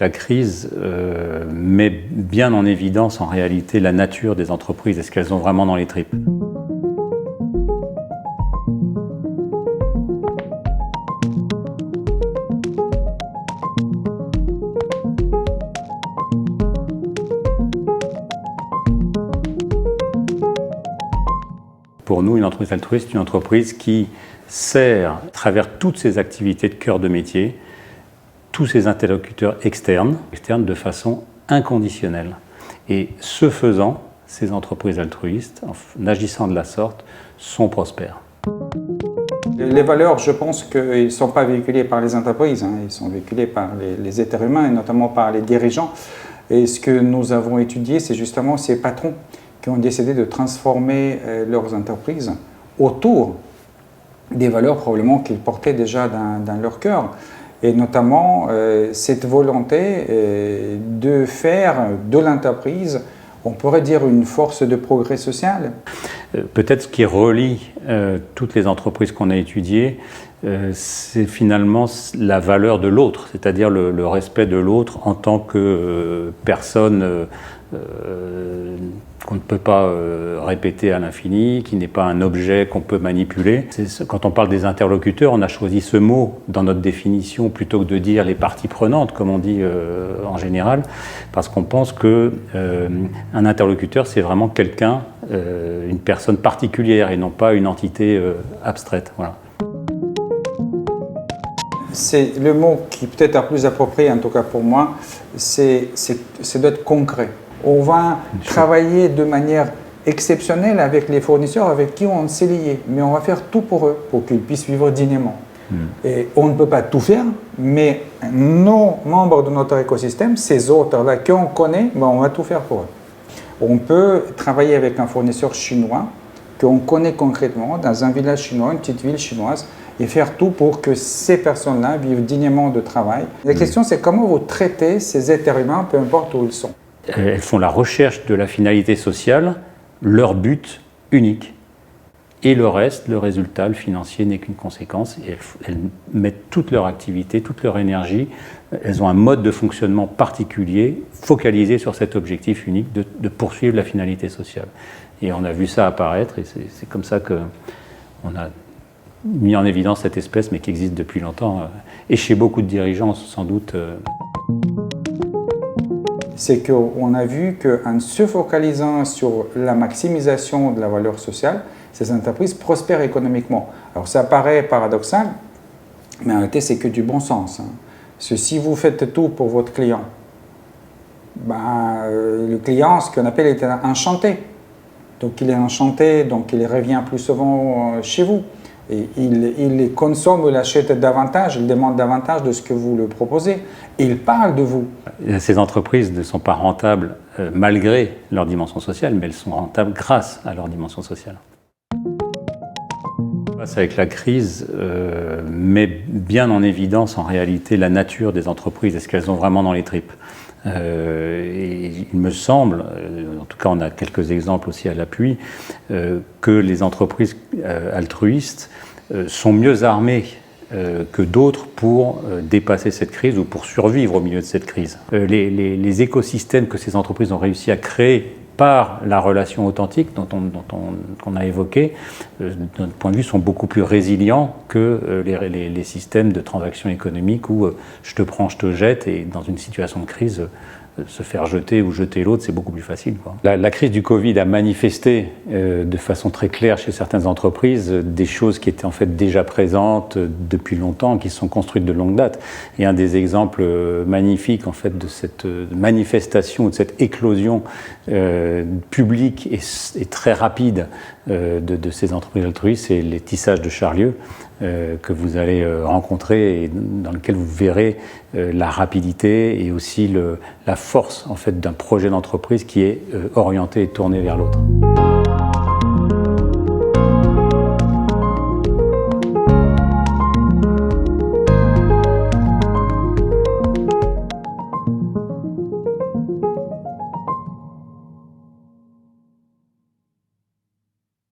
La crise met bien en évidence en réalité la nature des entreprises et ce qu'elles ont vraiment dans les tripes. Pour nous, une entreprise altruiste, c'est une entreprise qui sert, à travers toutes ses activités de cœur de métier, tous ses interlocuteurs externes de façon inconditionnelle. Et ce faisant, ces entreprises altruistes, en agissant de la sorte, sont prospères. Les valeurs, je pense qu'ils ne sont pas véhiculées par les entreprises, ils sont véhiculés par les êtres humains, et notamment par les dirigeants. Et ce que nous avons étudié, c'est justement ces patrons qui ont décidé de transformer leurs entreprises autour des valeurs probablement qu'ils portaient déjà dans leur cœur. Et notamment cette volonté de faire de l'entreprise, on pourrait dire, une force de progrès social. Peut-être ce qui relie toutes les entreprises qu'on a étudiées, c'est finalement la valeur de l'autre, c'est-à-dire le respect de l'autre en tant que personne qu'on ne peut pas répéter à l'infini, qui n'est pas un objet qu'on peut manipuler. Quand on parle des interlocuteurs, on a choisi ce mot dans notre définition plutôt que de dire les parties prenantes, comme on dit en général, parce qu'on pense qu'un interlocuteur, c'est vraiment quelqu'un, une personne particulière et non pas une entité abstraite. Voilà. C'est le mot qui peut-être est plus approprié, en tout cas pour moi, c'est d'être concret. On va travailler de manière exceptionnelle avec les fournisseurs avec qui on s'est lié, mais on va faire tout pour eux, pour qu'ils puissent vivre dignement. Et on ne peut pas tout faire, mais nos membres de notre écosystème, ces autres-là qu'on connaît, on va tout faire pour eux. On peut travailler avec un fournisseur chinois qu'on connaît concrètement dans un village chinois, une petite ville chinoise, et faire tout pour que ces personnes-là vivent dignement de travail. La question, c'est comment vous traitez ces êtres humains, peu importe où ils sont. Elles font la recherche de la finalité sociale, leur but unique. Et le reste, le résultat, le financier n'est qu'une conséquence. Et elles mettent toute leur activité, toute leur énergie. Elles ont un mode de fonctionnement particulier, focalisé sur cet objectif unique de poursuivre la finalité sociale. Et on a vu ça apparaître, et c'est comme ça qu'on a mis en évidence cette espèce, mais qui existe depuis longtemps, et chez beaucoup de dirigeants, sans doute. C'est qu'on a vu qu'en se focalisant sur la maximisation de la valeur sociale, ces entreprises prospèrent économiquement. Alors ça paraît paradoxal, mais en réalité c'est que du bon sens. Parce que si vous faites tout pour votre client, le client, ce qu'on appelle, est enchanté. Donc il est enchanté, donc il revient plus souvent chez vous. Et il consomme, il achète davantage, il demande davantage de ce que vous lui proposez. Il parle de vous. Ces entreprises ne sont pas rentables malgré leur dimension sociale, mais elles sont rentables grâce à leur dimension sociale. Avec la crise, met bien en évidence en réalité la nature des entreprises et ce qu'elles ont vraiment dans les tripes. Et il me semble, en tout cas on a quelques exemples aussi à l'appui, que les entreprises altruistes sont mieux armées que d'autres pour dépasser cette crise ou pour survivre au milieu de cette crise. Les écosystèmes que ces entreprises ont réussi à créer par la relation authentique qu'on a évoquée, de notre point de vue, sont beaucoup plus résilients que les systèmes de transactions économiques où je te prends, je te jette, et dans une situation de crise, se faire jeter ou jeter l'autre, c'est beaucoup plus facile, quoi. La crise du Covid a manifesté de façon très claire chez certaines entreprises des choses qui étaient en fait déjà présentes depuis longtemps, qui se sont construites de longue date. Et un des exemples magnifiques en fait de cette manifestation, de cette éclosion publique et très rapide de ces entreprises altruistes, c'est les tissages de Charlieu que vous allez rencontrer et dans lequel vous verrez la rapidité et aussi la force en fait d'un projet d'entreprise qui est orienté et tourné vers l'autre.